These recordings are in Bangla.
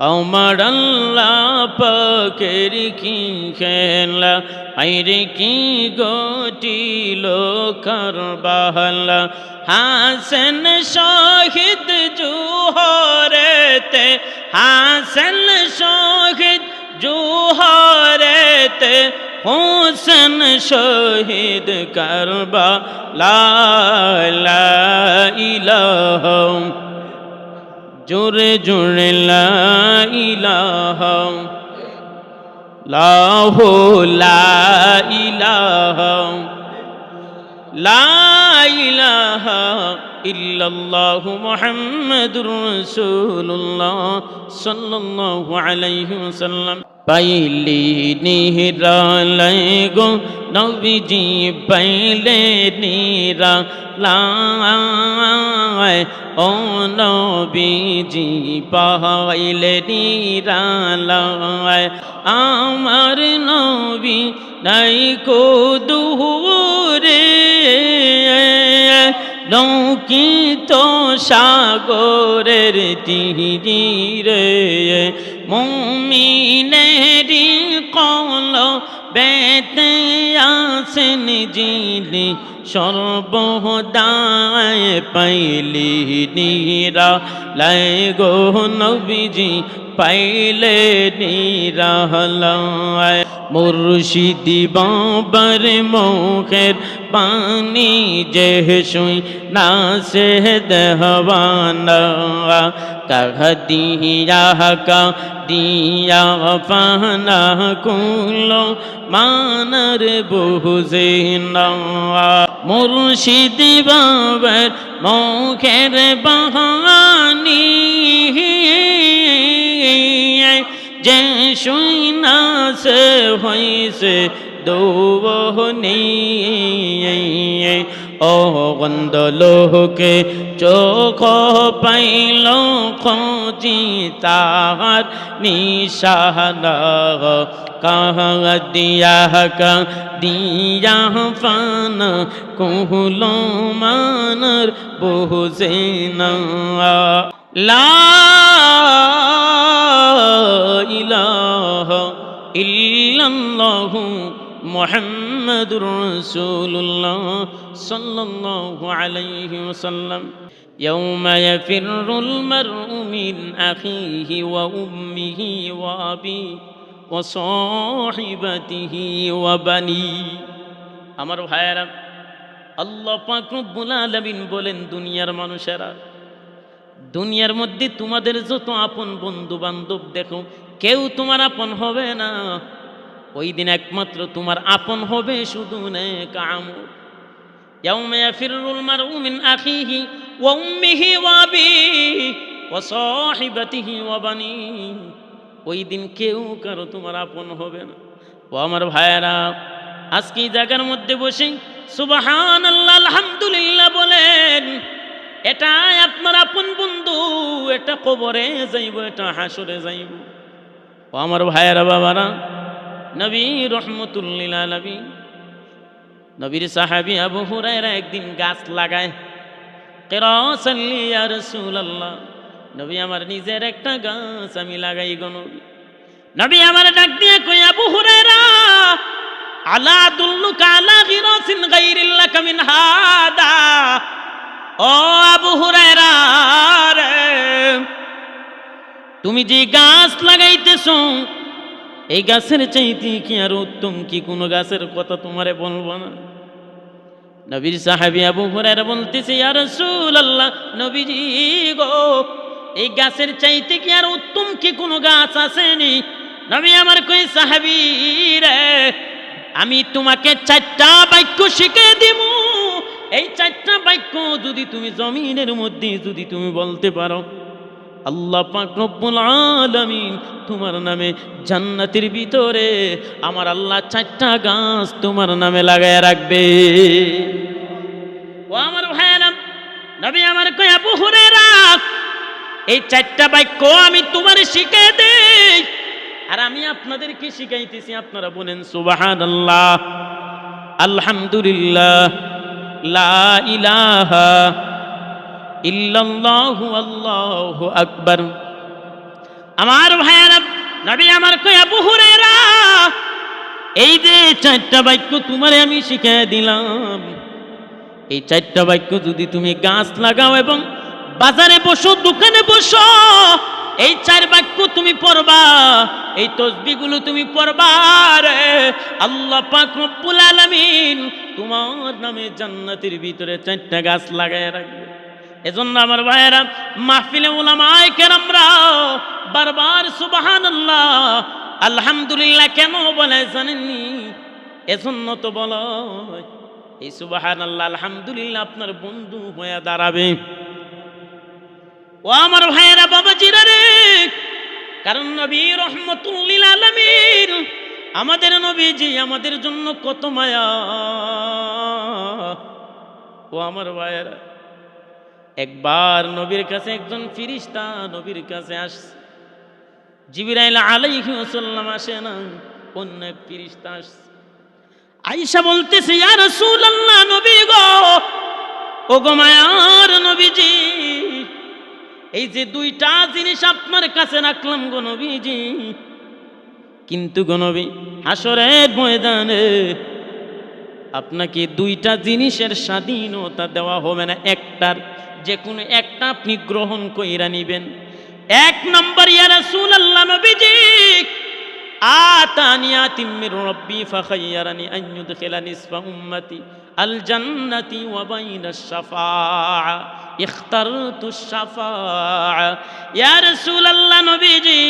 আমার আল্লাহ পাকের কি খেলা, আইরে কি গটিল কারবালা। হাসন শহীদ জোহরেতে, হাসন শহীদ জোহরেতে, হোসেন শহীদ কারবালা। লা ইলাহা, জোরে জোরে লা ইলাহা, লাহু লা ইলাহা, লা ইলাহা ইল্লাল্লাহু মুহাম্মাদুর রাসূলুল্লাহ সাল্লাল্লাহু আলাইহি ওয়াসাল্লাম। পাইলি নিরালাই গো নবীজি, পাইলে নিরালাই ও নবীজি, পাইলে নিরালাই। আমার নবী নাই কো দূরে, লৌকিত সাগরের তীরে, মুমিনেরি কলবেতে আছেন যিনি, সর্বদায় পাইলি নিরালাই গো নবীজি, পাইলে নিরালাই। মুর্শিদি বাবার মুখের পানি যে শুই না সে দেহবানা, কাহা দিয়া ফানা কুলো মানার বুঝে না। মুর্শিদি বাবার মুখের বাহানি যে শুই না সে হইছে দোহনি। ও গন্দলোকে চোখ পাইল খোঁজি তাহার নিশানা, কাহা দিয়া ফানা কুলো মানার বুঝে না। লা ইলাহা ইল্লাল্লাহু মুহাম্মাদুর রাসূলুল্লাহ সাল্লাল্লাহু আলাইহি ওয়াসাল্লাম। ইয়াউমা ইয়াফিরুল মারউ মিন আখিহি ওয়া উম্মিহি ওয়া আবিহি ওয়া সাহিবাতিহি ওয়া বানি। আমার ভাইয়েরা, আল্লাহ পাক রব্বুল আলামিন বলেন, দুনিয়ার মানুষেরা, দুনিয়ার মধ্যে তোমাদের যত আপন বন্ধু বান্ধব দেখো, কেউ তোমার আপন হবে না। ওই দিন একমাত্র তোমার আপন হবে শুধু নেক আমল। ইয়াউমা ইয়াফিরুল মারউ মিন আখিহি ওয়া উম্মিহি ওয়া আবিহি ওয়া সাহিবাতিহি ওয়া বানিহি। ওই দিন কেউ কারো তোমার আপন হবে না। ও আমার ভাইয়েরা, আজকে এই জায়গার মধ্যে বসে সুবহানাল্লাহ আলহামদুলিল্লাহ বলেন, এটাই আপনার আপন বন্ধু, এটা কবরে যাইব, এটা হাসরে যাইব। ও আমার ভাইয়েরা বাবারা, নবী রহমতুল লিল আলামিন, নবীর সাহাবী আবু হুরায়রা একদিন গাছ লাগায়, কিরাসান ইয়া রাসূলুল্লাহ, নবী আমার নিজের একটা গাছ আমি লাগাই গো নবী। নবী আমার ডাক দিয়ে কই, আবু হুরায়রা, আলা দুল্লুকা আলা গিরাসিন গায়রিল্লাকা মিন হাদা। ও আবু হুরায়রা রে, তুমি যে গাছ লাগাইতেছো, এই গাছের চাইতে কি আর উত্তম কি কোনো গাছের কথা তোমারে বলবো না? নবীর সাহাবী আবু হুরায়রা বলতেছে, ইয়া রাসূলুল্লাহ, নবীজি গো, এই গাছের চাইতে কি আর উত্তম কি কোনো গাছ আসেনি? নবী আমার কই, সাহাবী রে, আমি তোমাকে 4টা বাক্য শিখিয়ে দিব। এই 4টা বাক্য যদি তুমি জমিনের মধ্যে যদি তুমি বলতে পারো, আল্লাহ পাক রব্বুল আলামিন তোমার নামে জান্নাতের ভিতরে আমার আল্লাহ 4টা গাছ তোমার নামে লাগায় রাখবে। ও আমার ভাইরা, নবী আমার কই, আবু হুরায়রা, এই 4টা বাক্য আমি তোমারে শিখিয়ে দেই, আর আমি আপনাদেরকে শিখাইতেছি। আপনারা বলেন সুবহানাল্লাহ, আলহামদুলিল্লাহ, লা ইলাহা ইল্লাল্লাহু আল্লাহু আকবার, আমার ভাইয়েরা, নবী আমার কই আবু হুরায়রা, এই যে 4টা বাক্য তোমারে আমি শিখিয়ে দিলাম, এই 4টা বাক্য যদি তুমি গাছ লাগাও এবং বাজারে বসো, দোকানে বসো, এই 4 বাক্য তুমি পড়বা, এই তসবিহগুলো তুমি পড়বা রে, আল্লাহ পাক রব্বুল আলামিন তোমার নামে জান্নাতের ভিতরে 4টা গাছ লাগায় রাখবে। এজন্য আমার ভাইয়েরা, মাহফিলে উলামায়ে কেরামরা বারবার সুবহানাল্লাহ আলহামদুলিল্লাহ কেন বলে জানেননি? এজন্য তো বলো, এই সুবহানাল্লাহ আলহামদুলিল্লাহ আপনার বন্ধু হয়ে দাঁড়াবে। ও আমার ভাইয়েরা, বাবাজিরা রে, কারণ নবী রহমাতুল লিল আলামিন, আমাদের নবীজি আমাদের জন্য কত মায়া। ও আমার ভাইয়েরা, একবার নবীর কাছে একজন ফেরেশতা নবীর কাছে আসছে। জিবরাইল আলাইহিস সালাম আসে না, অন্য এক ফেরেশতা আসছে। আয়েশা বলতেছে, ইয়া রাসূলুল্লাহ, নবী গো, ও গো মায়ার নবীজি, এই যে 2টা জিনিস আপনার কাছে রাখলাম গো নবীজি, কিন্তু গো নবী হাসরের ময়দানে আপনাকে 2টা জিনিসের স্বাধীনতা দেওয়া হবে না, একটার যে কোনো একটা আপনি গ্রহণ কইরা নিবেন। 1 নম্বর, ইয়া রাসূলুল্লাহ নবীজি, আতানি আতিম মির রাব্বি ফাখায়্যারানি আন ইউদখিলা নিসফা উম্মতি আল জান্নাতি ওয়া বাইনাশ শাফাআ ইখতারতুশ শাফাআ। ইয়া রাসূলুল্লাহ নবীজি,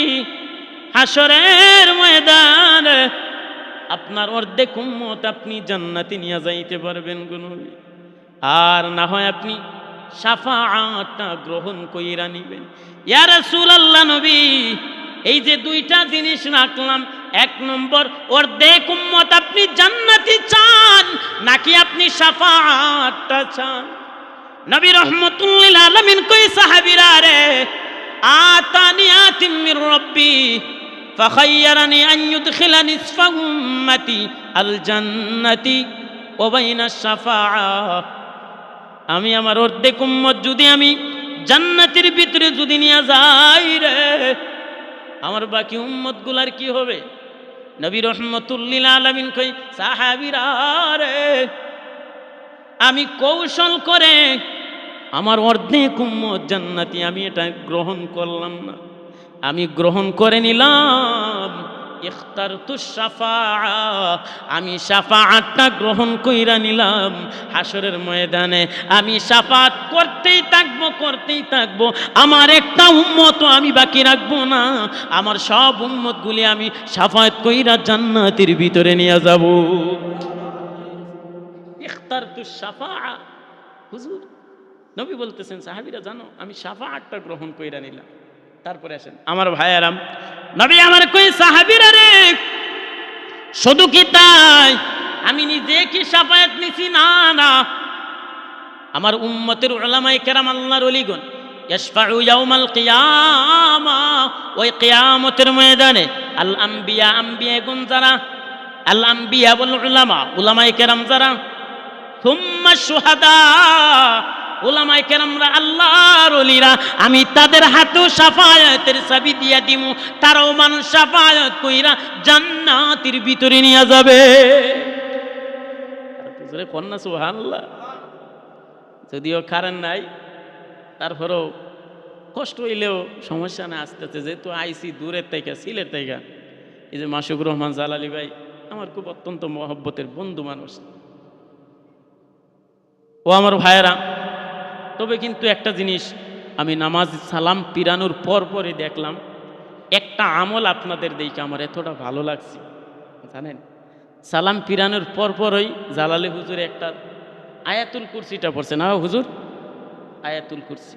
হাসরের ময়দানে আপনার অর্ধেক উম্মত আপনি জান্নাতে নিয়ে যাইতে পারবেন গো নবী, আর না হয় আপনি শাফাআতটা গ্রহণ কইরা নিবেন। ইয়া রাসূলুল্লাহ নবী, এই যে 2টা জিনিস রাখলাম, 1 নম্বর, অর্ধেক উম্মত আপনি জান্নাতি চান নাকি আপনি শাফাআতটা চান? নবী রহমাতুল লিল আলামিন কই সাহাবীরা রে, আতানি আতিম মির রাব্বি ফাখায়্যারানি আন ইউদখিলা নিসফা উম্মতি আল জান্নাতি ওয়া বাইনাশ শাফাআ। আমি আমার অর্ধেক উম্মত যদি আমি জান্নাতের ভিতরে যদি নিয়ে যাই রে, আমার বাকি উম্মত গুলার কি হবে? নবী রহমাতুল লিল আলামিন কই সাহাবীরা রে, আমি কৌশল করে আমার অর্ধেক উম্মত জান্নাতি আমি এটা গ্রহণ করলাম না, আমি গ্রহণ করে নিলাম ইখতারতুশ শাফাআ, আমি শাফাআতটা গ্রহণ কইরা নিলাম। হাসরের ময়দানে আমি শাফাআত করতেই থাকবো, আমার একটা উম্মত আমি বাকি রাখবো না, আমার সব উম্মতগুলি আমি শাফাআত কইরা জান্নাতের ভিতরে নিয়ে যাব। ইখতারতুশ শাফাআ, হুজুর নবী বলতেছেন, সাহাবীরা জানো আমি শাফাআতটা গ্রহণ কইরা নিলাম। তারপরে আসেন আমার ভাইয়ারাম, নবী আমার কই সাহাবীরা রে, শুধু কি তাই আমি নিজে কি শাফায়াত নিছি? না না, আমার উম্মতের উলামায়ে কেরাম আল্লাহর ওলিগণ ইয়াশফাউ ইয়াউমাল কিয়ামা, ওই কিয়ামতের ময়দানে আল আম্বিয়া, আম্বিয়াগুন যারা, আল আম্বিয়া ওয়াল উলামা, উলামায়ে কেরাম যারা, সুম্মা শুহাদা, উলামায়ে কেরামরা আল্লাহর ওলিরা, আমি তাদের হাতেও শাফায়াতের চাবি দিয়া দিমু, তারাও মানুষ শাফায়াত কইরা জান্নাতের ভিতরে নিয়ে যাবে। কন্যা সুবহানাল্লাহ। যদিও কারেন্ট নাই, তারপরেও কষ্ট হইলেও সমস্যা না, আস্তে আস্তে যেহেতু আইসি দূরের থেকে, সিলেট থেকে। এই যে মাসুক রহমান জালালি ভাই আমার খুব অত্যন্ত মহব্বতের বন্ধু মানুষ। ও আমার ভাইয়েরা, তবে কিন্তু একটা জিনিস আমি নামাজ সালাম পিরানোর পরই দেখলাম, একটা আমল আপনাদের দেখে আমার এতটা ভালো লাগছে জানেন। সালাম পিরানোর পরই জালালি হুজুর একটা আয়াতুল কুরসিটা পড়ছে না হুজুর, আয়াতুল কুরসি,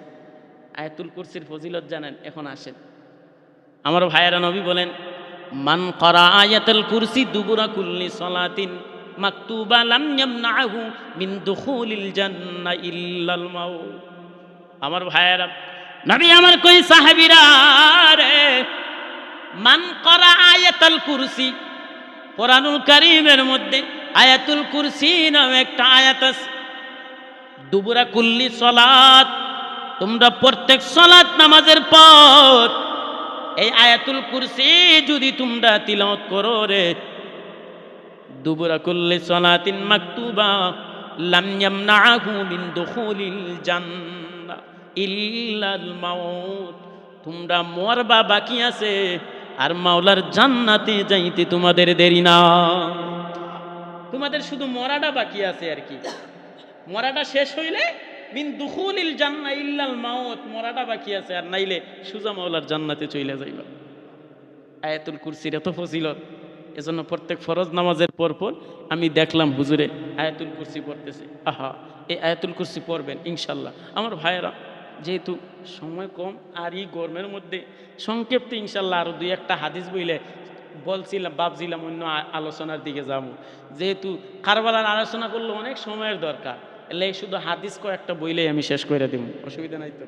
আয়াতুল কুরসির ফজিলত জানেন? এখন আসেন আমার ভাইয়েরা, নবী বলেন, মান ক্বারা আয়াতুল কুরসি দুবুরা কুল্লি সালাতিন মাকতুবা লাম ইয়ামনাহু মিন দুখুলিল জান্নাহ ইল্লাল মাউত। আমার ভাইয়েরা, নবী আমার কই সাহাবীরা রে, মান ক্বারা আয়াতুল কুরসি, কোরআনুল কারীমের মধ্যে আয়াতুল কুরসি নামে একটা আয়াত আছে। দুবুরা কুল্লি সালাত, তোমরা প্রত্যেক সালাত নামাজের পর এই আয়াতুল কুরসি যদি তোমরা তিলাওয়াত করো রে, দুবুরা কুল্লি সালাতিন মাকতুবা লাম ইয়ামনাহু মিন দুখুলিল জান্নাহ ইল্লাল মাউত। তোমরা মরবা বাকি আছে, আর মাওলার জান্নাতে যাইতে তোমাদের দেরি না। তোমাদের শুধু মরাটা বাকি আছে আর কি। মরাটা শেষ হইলে মিন দুখুলিল জান্নাহ ইল্লাল মাউত, মরাটা বাকি আছে, আর নাইলে সুজা মাওলার জান্নাতে চলে যাইবা। আয়াতুল কুরসির এত ফজিলত, এজন্য প্রত্যেক ফরজ নামাজের পর আমি দেখলাম হুজুরে আয়াতুল কুরসি পড়তেছে। আহা, এই আয়াতুল কুরসি পড়বেন ইনশাল্লাহ। আমার ভাইয়েরা, যেহেতু সময় কম আর এই গরমের মধ্যে সংক্ষেপে ইনশাল্লাহ আরও দুই একটা হাদিস বইলে বলছিলাম, ভাবছিলাম অন্য আলোচনার দিকে যাবো। যেহেতু কারবালার আলোচনা করলে অনেক সময়ের দরকার, এলে শুধু হাদিস কয়েকটা বইলেই আমি শেষ করে দেব, অসুবিধা নাই তো।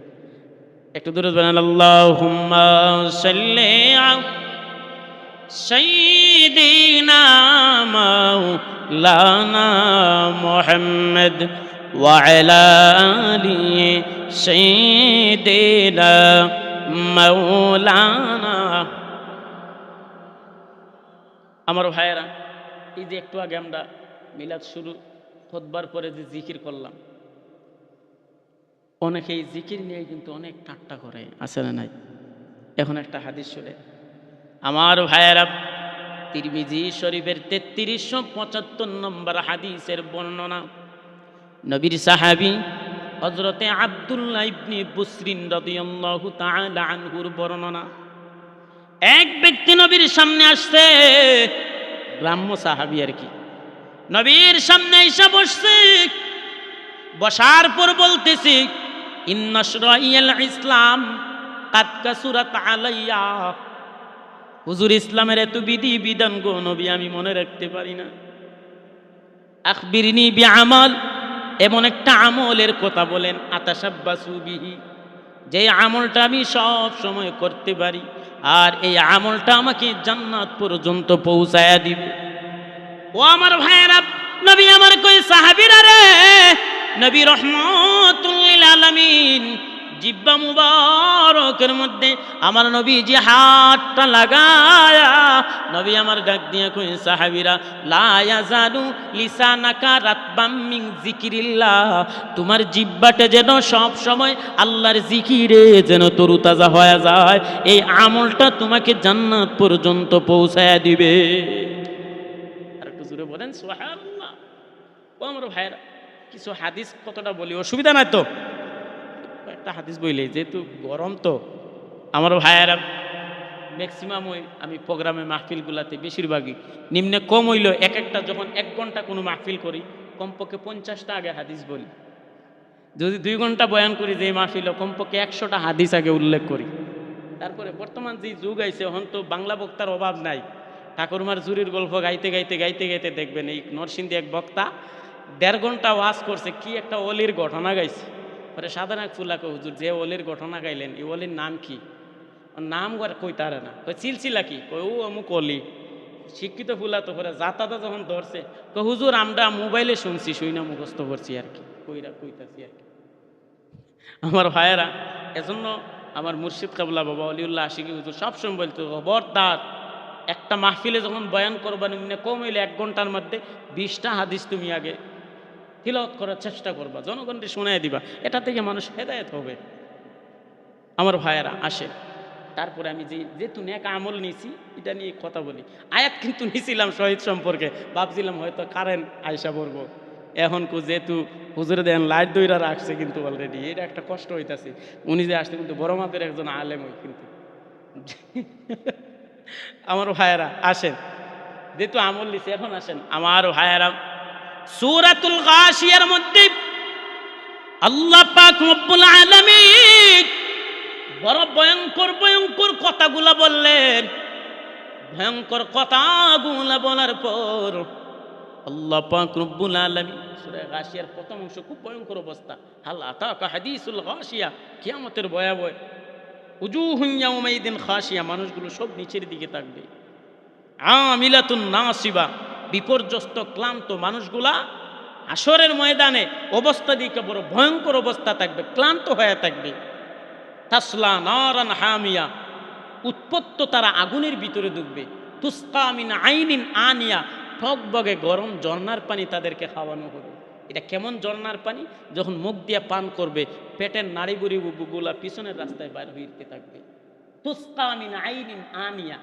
একটু দূরে বানান, আল্লাহুম্মা সাল্লি আলা সাইয়্যিদিনা মাওলানা মুহাম্মদ ওয়া আলা আলি সাইয়্যিদিনা মাওলানা। আমার ভাইয়েরা, এই যে একটু আগে আমরা মিলাদ শুরু খুতবার পরে যে জিকির করলাম, অনেকে এই জিকির নিয়ে কিন্তু অনেক ঠাট্টা করে, আছে না নাই? এখন একটা হাদিস শুনে আমার ভাইয়েরা, তিরমিজি শরীফের 3375 নম্বর হাদিসের বর্ণনা। নবীর সাহাবী হযরতে আব্দুল্লাহ ইবনে বুসরিন রাদিয়াল্লাহু তাআলা আনহুর বর্ণনা। এক ব্যক্তি নবীর সামনে আসছে, গ্রাম্য সাহাবী আর কি, নবীর সামনে এসে বসছে। বসার পর বলতেছে, ইন্না শরাইয়াল ইসলাম কাদ কাসুরাত আলাইয়া। হুজুর, ইসলামের এত বিধি বিধান গো নবী আমি মনে রাখতে পারি না। আখবিরনি বিআমাল, এমন একটা আমলের কথা বলেন, আতাশাব্বাসু বিহি, যে আমলটা আমি সব সময় করতে পারি, আর এই আমলটা আমাকে জান্নাত পর্যন্ত পৌঁছায়া দিবে। ও আমার ভাইয়েরা, নবী আমার কই সাহাবীরা রে, নবী রহমাতুল লিল আলামিন জিব্বা মুবারকের মধ্যে আমার নবী যে হাতটা লাগায়া, নবী আমার ডাক দিয়া কই সাহাবীরা, লা ইয়াজালু লিসানাকা রাতবাম মিন যিকিরিল্লাহ, তোমার জিহ্বাটা যেন সব সময় আল্লাহর জিকিরে যেন তরুতাজা হয়ে যায়, এই আমলটা তোমাকে জান্নাত পর্যন্ত পৌঁছায়া দিবে। আর একটু জোরে বলেন সুবহানাল্লাহ। ও আমার ভাইরা, কিছু হাদিস কতটা বলি, অসুবিধা নাই তো? একটা হাদিস বইলে, যেহেতু গরম তো আমার ভাইয়েরা, ম্যাক্সিমাম ওই আমি প্রোগ্রামে মাহফিলগুলাতে বেশিরভাগই নিম্নে কম হইল, এক একটা যখন 1 ঘন্টা কোনো মাহফিল করি কমপক্ষে 50টা আগে হাদিস বলি। যদি 2 ঘন্টা বয়ান করি যে মাহফিল, কমপক্ষে 100টা হাদিস আগে উল্লেখ করি। তারপরে বর্তমান যে যুগ আইছে, এখন তো বাংলা বক্তার অভাব নাই। ঠাকুরমার জুরির গল্প গাইতে গাইতে গাইতে গাইতে দেখবেন এই নরসিংদী এক বক্তা 1.5 ঘন্টা ওয়াজ করছে, কি একটা অলির ঘটনা গাইছে। পরে সাধারণ ফুলাকে, হুজুর যে অলির ঘটনা গাইলেন, এই অলির নাম কি? ওর নাম কই তারে না, কই সিলসিলা কি, কই ও অমুক অলি। শিক্ষিত ফুলা তো পরে জাতাটা যখন ধরছে, কই হুজুর আমরা মোবাইলে শুনছি, শুই না মুখস্থ করছি আর কি, কইতাছি আর কি। আমার ভাইয়েরা, এজন্য আমার মুর্শিদ কাবলা বাবা অলিউল্লাহ আশিকি হুজুর সবসময় বলতো, খবরদার একটা মাহফিলে যখন বয়ান করবা, নিম্নে কম হইলে 1 ঘন্টার মধ্যে 20টা হাদিস তুমি আগে তিলাওয়াত করার চেষ্টা করবা, জনগণকে শোনায় দিবা, এটা থেকে মানুষ হেদায়েত হবে। আমার ভাইয়েরা আসে, তারপরে আমি যেহেতু নেক আমল নিছি, এটা নিয়ে কথা বলি। আয়াত কিন্তু নিছিলাম শহীদ সম্পর্কে, ভাবছিলাম হয়তো কারেন্ট আয়সা পড়বো। এখন যেহেতু হুজুরে দেন লাইট দইরা রাখছে কিন্তু অলরেডি, এটা একটা কষ্ট হইতাছে। উনি যে আসছে কিন্তু বড় মাপের একজন আলেম হই কিন্তু। আমার ভাইয়েরা আসেন, যেহেতু আমল নিছি, এখন আসেন আমার ভাইয়েরা, সূরাতুল গাশিয়ার মধ্যে আল্লাহ পাক রব্বুল আলামিন বড় ভয়ঙ্কর ভয়ঙ্কর কথাগুলা বললেন। ভয়ঙ্কর কথাগুলা বলার পর আল্লাহ পাক রব্বুল আলামিন সূরা গাশিয়ার প্রথম অংশ খুব ভয়ঙ্কর অবস্থা। হাল আতাকা হাদিসুল গাশিয়া, কিয়ামতের ভয়াবহ। উজুহুন ইয়াউমাইদিন খাশিয়া, মানুষগুলো সব নিচের দিকে থাকবে। আমিলাতুন নাসিবা, বিপর্যস্ত ক্লান্ত মানুষগুলা হাসরের ময়দানে অবস্থা দিকে বড় ভয়ঙ্কর অবস্থা থাকবে, ক্লান্ত হয়ে থাকবে। তাসলা নারান হামিয়া, উৎপত্ত তারা আগুনের ভিতরে ডুববে। তুসকা মিন আইনিন আনিয়া, টকবগে গরম ঝর্ণার পানি তাদেরকে খাওয়ানো হবে। এটা কেমন ঝর্ণার পানি? যখন মুখ দিয়ে পান করবে পেটের নাড়িবুড়ি গুলা পিছনের রাস্তায় বাইর হইতে থাকবে। তুসকা মিন আইনিন আনিয়া।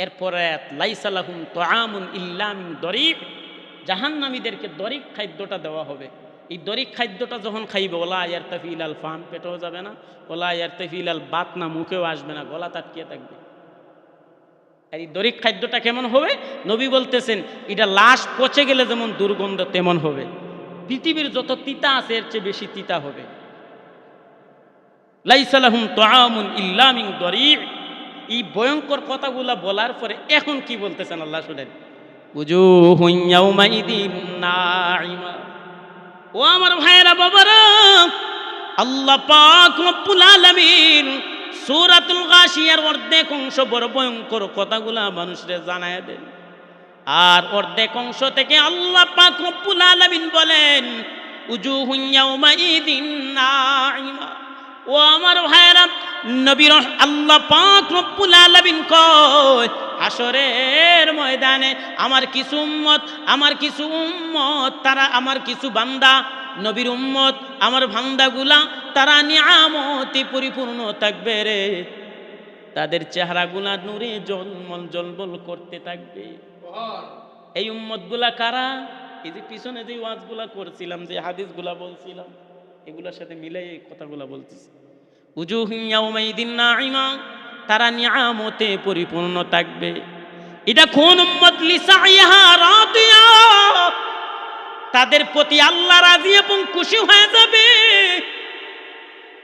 এরপরে লাইসা লাহুম তাআমুন ইল্লা মিন দরিব, জাহান্নামীদেরকে দরিক খাদ্যটা দেওয়া হবে। এই দরিক খাদ্যটা যখন খাইবে, ওলা ইয়ারতাফিল আল ফাম, পেটেও যাবে না, ওলা ইয়ারতাফিল আল বাতনা, মুখেও আসবে না, গলা আটকিয়ে থাকবে। আর এই দরিক খাদ্যটা কেমন হবে? নবী বলতেছেন এটা লাশ পচে গেলে যেমন দুর্গন্ধ তেমন হবে। পৃথিবীর যত তিতা আছে এর চেয়ে বেশি তিতা হবে। লাইসা লাহুম তাআমুন ইল্লা মিন দরিব। এই ভয়ঙ্কর কথাগুলা বলার পরে এখন কি বলতেছেন আল্লাহ শুনেন। উজুহুন ইয়াউমাইদিন নাঈমা। ও আমার ভাইয়েরা বাবারা, আল্লাহ পাক রব্বুল আলামিন সূরাতুল গাশিয়ার অর্ধেক অংশ বড় ভয়ঙ্কর কথাগুলা মানুষদের জানায় দেন, আর অর্ধেক অংশ থেকে আল্লাহ পাক রব্বুল আলামিন বলেন উজুহুন ইয়াউমাইদিন নাঈমা। ও আমার ভাইয়েরা, নবীর আল্লাহ পাক রব্বুল আলামিন কয় হাসরের ময়দানে আমার কিছু উম্মত তারা, আমার কিছু বান্দা নবীর উম্মত আমার বান্দাগুলা তারা নিয়ামতে পরিপূর্ণ থাকবে রে। তাদের চেহারাগুলা নূরে জলমল জলবল করতে থাকবে। এই উম্মতগুলা কারা? এই যে পিছনে যে ওয়াজগুলা করছিলাম, যে হাদিসগুলা বলছিলাম, এগুলোর সাথে মিলাই এই কথাগুলা বলতেছি। উজুহুন ইয়াউমাইদিন নাঈমা, তারা নিয়ামতে পরিপূর্ণ থাকবে। এটা কোন উম্মত? লিসাইহা রাদিয়া, তাদের প্রতি আল্লাহ রাজি এবং খুশি হয়ে যাবে।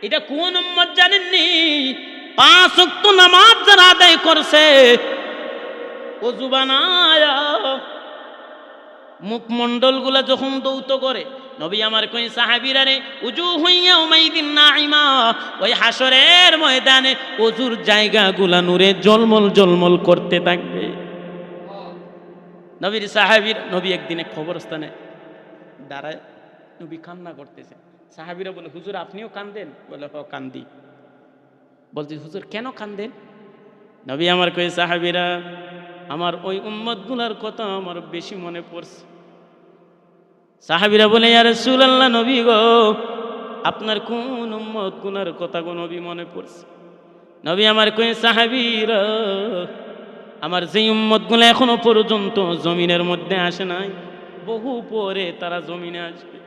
এটা কোন উম্মত জানেননি? 5 ওয়াক্ত নামাজ যারা আদায় করছে, ওযু বানায়া মুখমণ্ডলগুলা যখন দৌত করে, নবী আমার কই সাহাবীরা রে, উজুহুন ইয়াউমাইদিন নাঈমা, ওই হাসরের ময়দানে ওযুর জায়গাগুলা নূরে জলমল জলমল করতে থাকবে। নবীর সাহাবীর, নবী একদিনে কবরস্থানে দাঁড়ায়, নবী কান্না করতেছে। সাহাবীরা বলে হুজুর আপনিও কান্দেন? বলে হ কান্দি। বলছে হুজুর কেন কান্দেন? নবী আমার কই সাহাবীরা, আমার ওই উম্মতগুলার কথা আমার বেশি মনে পড়ছে। সাহাবীরা বলে ইয়া রাসূলুল্লাহ, নবী গো আপনার কোন উম্মতগুলার কথা গো নবী মনে পড়ছে? নবী আমার কই সাহাবীরা, আমার যেই উম্মতগুলো এখনো পর্যন্ত জমিনের মধ্যে আসে নাই, বহু পরে তারা জমিনে আসবে।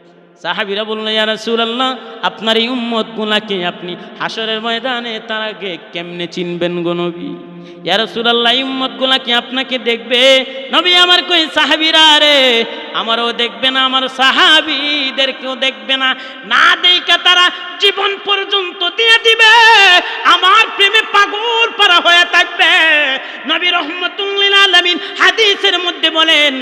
সাহাবীরা বলল ইয়া রাসূলুল্লাহ, আপনার এই উম্মতগুলাকে আপনি হাসরের ময়দানে তার আগে কেমনে চিনবেন গো নবী? ইয়া রাসূলুল্লাহ, এই উম্মতগুলাকে আপনাকে দেখবে। নবী আমার কই সাহাবীরা রে, আমারও দেখবে না, আমার সাহাবীদেরকেও দেখবে না, না দেখা তারা জীবন পর্যন্ত দিয়ে দিবে আমার প্রেমে পাগল পারা হয়ে থাকবে। নবী রাহমাতুল লিল আলামিন হাদিসের মধ্যে বলেন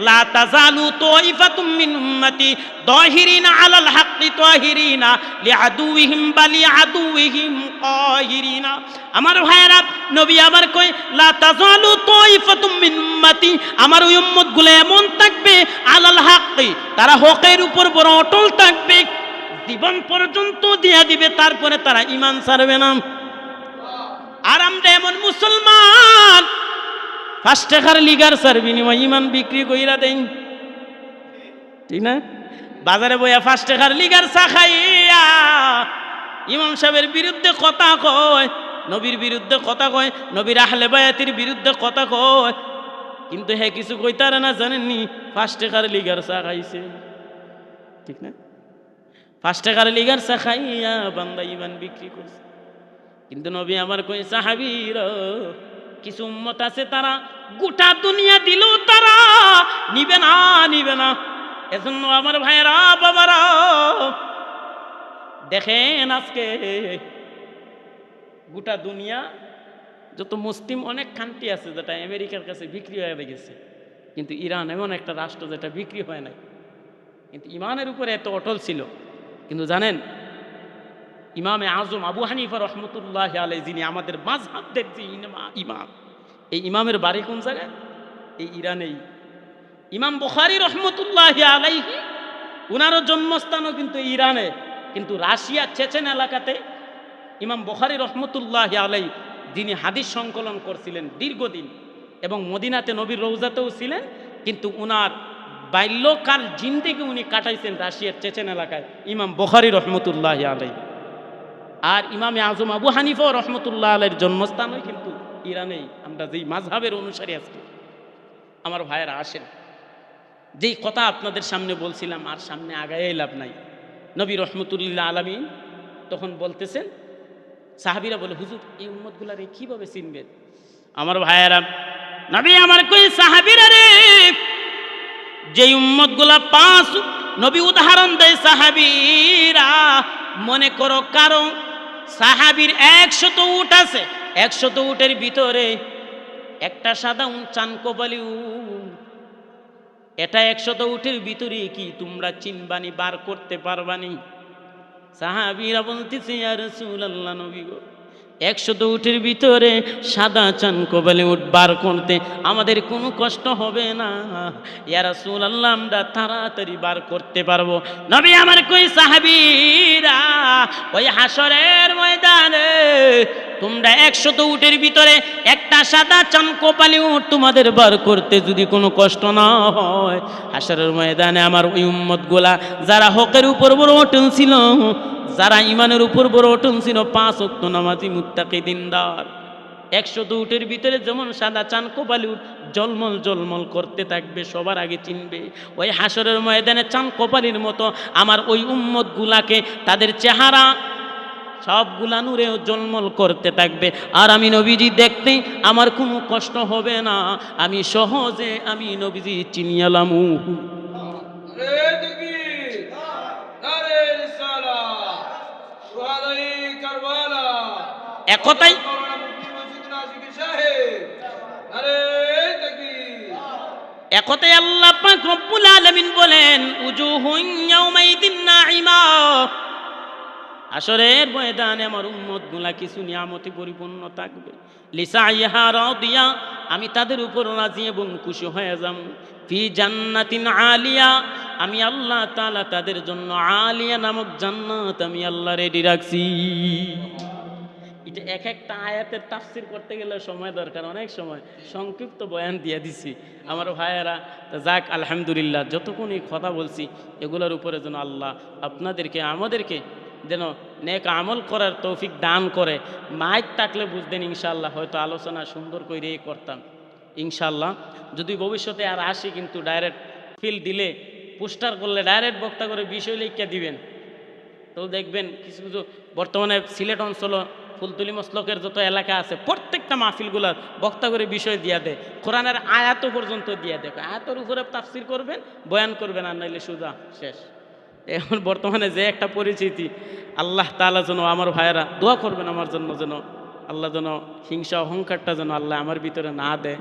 লা তাজালু তাইফাতুম মিন উম্মতি দাহিরিনা আলাল হাক্কি তাহিরিনা লিআদুইহিম বালি আদুইহিম কাহিরিনা। আমার ভাইয়েরা, নবী আবার কই লা তাজালু তাইফাতুম মিন উম্মতি, আমার ওই উম্মতগুলো এমন থাকবে আলাল হাক্কি, তারা হকের উপর বড় অটল থাকবে, জীবন পর্যন্ত দিয়া দিবে, তারপরে তারা ঈমান ছাড়বে না। আর আমরা এমন মুসলমান 5 টাকার লিগার সার বিনিময় ঈমান বিক্রি কইরা দেন, ঠিক না? বাজারে বইয়া 5 টাকার লিগার চা খাইয়া ইমাম সাহেবের বিরুদ্ধে কথা কয়, নবীর বিরুদ্ধে কথা কয়, নবীর আহলে বায়াতের বিরুদ্ধে কথা কয়, কিন্তু হে কিছু কইতারে না, জানেননি 5 টাকার লিগার চা খাইছে, ঠিক না? 5 টাকার লিগার চা খাইয়া বান্দা ঈমান বিক্রি করছে। কিন্তু নবী আমার কই সাহাবীরা, কিছু উম্মত আছে তারা গোটা দুনিয়া দিলেও তারা নিবে না। এজন্য আমার ভাইয়েরা বাবারা, দেখেন আজকে গোটা দুনিয়া যত মুসলিম অনেক কান্ট্রি আছে যেটা আমেরিকার কাছে বিক্রি হয়ে গেছে, কিন্তু ইরান এমন একটা রাষ্ট্র যেটা বিক্রি হয় নাই, কিন্তু ইমানের উপরে এত অটল ছিল। কিন্তু জানেন ইমামে আজম আবু হানিফা রহমতুল্লাহ আলাইহি, যিনি আমাদের মাযহাবদের যে ইমাম, এই ইমামের বাড়ি কোন জায়গায়? এই ইরানেই। ইমাম বুখারী রহমতুল্লাহ আলাইহি, উনারও জন্মস্থানও কিন্তু ইরানে, কিন্তু রাশিয়া চেচেন এলাকাতে ইমাম বুখারী রহমতুল্লাহ আলাইহি যিনি হাদিস সংকলন করছিলেন দীর্ঘদিন এবং মদিনাতে নবীর রৌজাতেও ছিলেন, কিন্তু উনার বাল্যকাল জিন্দেগি উনি কাটাইছেন রাশিয়ার চেচেন এলাকায়, ইমাম বুখারী রহমতুল্লাহ আলাইহি। আর ইমামে আজম আবু হানিফা রহমতুল্লাহ আলাইহির জন্মস্থানও কিন্তু ইরানেই। আমরা যেই মাযহাবের অনুসারী আজকে আমার ভাইয়েরা আসেন, যেই কথা আপনাদের সামনে বলছিলাম আর সামনে আগায় লাভ নাই। নবী রহমতুল্লাহ আলামিন তখন বলতেছেন, সাহাবীরা বলে, হুজুর এই উম্মতগুলারে কিভাবে চিনবেন? আমার ভাইয়েরা, নবী আমার কই সাহাবীরা রে, যে উম্মতগুলা পাঁচ, নবী উদাহরণ দেয় সাহাবীরা, মনে করো কারো সাহাবীর 100 উট আছে, 100 উটের ভিতরে একটা সাদা চান কপালি উট, এটা 100 উটের ভিতরে কি তোমরা চিনবানি, বার করতে পারবানি? সাহাবীরা বলতেছে, ইয়া রাসূলুল্লাহ, নবী গো 100 উটের ভিতরে সাদা চান কপালি উট বার করতে আমাদের কোনো কষ্ট হবে না, ইয়া রাসূলুল্লাহ আমরা তাড়াতাড়ি বার করতে পারবো। নবী আমার কই সাহাবীরা, ওই হাসরের ময়দানে তোমরা 100 উটের ভিতরে একটা সাদা চান কপালি উট তোমাদের বার করতে যদি কোনো কষ্ট না হয়, হাসরের ময়দানে আমার ওই উম্মতগুলা যারা হকের উপর বড় অটল ছিল, যারা ইমানের উপর বড় অটল ছিল, 5 ওয়াক্ত নামাজি মুত্তাকি দিনদার, 100 উটের ভিতরে যেমন সাদা চান কপালি উট জলমল জলমল করতে থাকবে, সবার আগে চিনবে। ওই হাসরের ময়দানে চান কপালির মতো আমার ওই উম্মতগুলাকে তাদের চেহারা সবগুলা নূরে জলমল করতে থাকবে। আর আমি নবীজি দেখতে আমার কোনো কষ্ট হবে না, আমি সহজে আমি নবীজি চিনিয়ালাম। একতাই একতাই আল্লাহ পাক রব্বুল আলামিন বলেন, উজুহুন ইয়াউমাইদিন নাঈমা, হাসরের ময়দানে আমার উম্মতগুলা কিছু নিয়ামতে পরিপূর্ণ থাকবে। লিসাইহা রাদিয়া, আমি তাদের উপর রাজি এবং খুশি হয়ে যাব। ফি জান্নাতিন আলিয়া, আমি আল্লাহ তাআলা তাদের জন্য আলিয়া নামক জান্নাত আমি আল্লাহ রেডি রাখছি। এটা এক একটা আয়াতের তাফসীর করতে গেলে সময় দরকার, অনেক সময় সংক্ষিপ্ত বয়ান দিয়ে দিছি আমার ভাইয়েরা। যাক আলহামদুলিল্লাহ, যতক্ষণ এই কথা বলছি এগুলোর উপরে যেন আল্লাহ আপনাদেরকে আমাদেরকে যেন নেক আমল করার তৌফিক দান করে। মাইক থাকলে বুঝতেন ইনশাআল্লাহ হয়তো আলোচনা সুন্দর করে করতাম ইনশাআল্লাহ। যদি ভবিষ্যতে আর আসি, কিন্তু ডাইরেক্ট ফিল দিলে, পোস্টার করলে ডাইরেক্ট বক্তা করে বিষয় লিখে দিবেন, তো দেখবেন কিছু কিছু বর্তমানে সিলেট অঞ্চল ফুলতুলি মসলকের যত এলাকা আছে প্রত্যেকটা মাহফিলগুলার বক্তা করে বিষয় দিয়া দেয়, কোরআনের আয়াত পর্যন্ত দিয়া দেয়, আয়াতের উপরে তাফসীর করবেন, বয়ান করবেন, আর নাইলে সুজা শেষ। এখন বর্তমানে যে একটা পরিচিতি, আল্লাহ তাআলা যেন আমার ভাইয়েরা দোয়া করবেন আমার জন্য, যেন আল্লাহ যেন হিংসা অহংকারটা যেন আল্লাহ আমার ভিতরে না দেয়।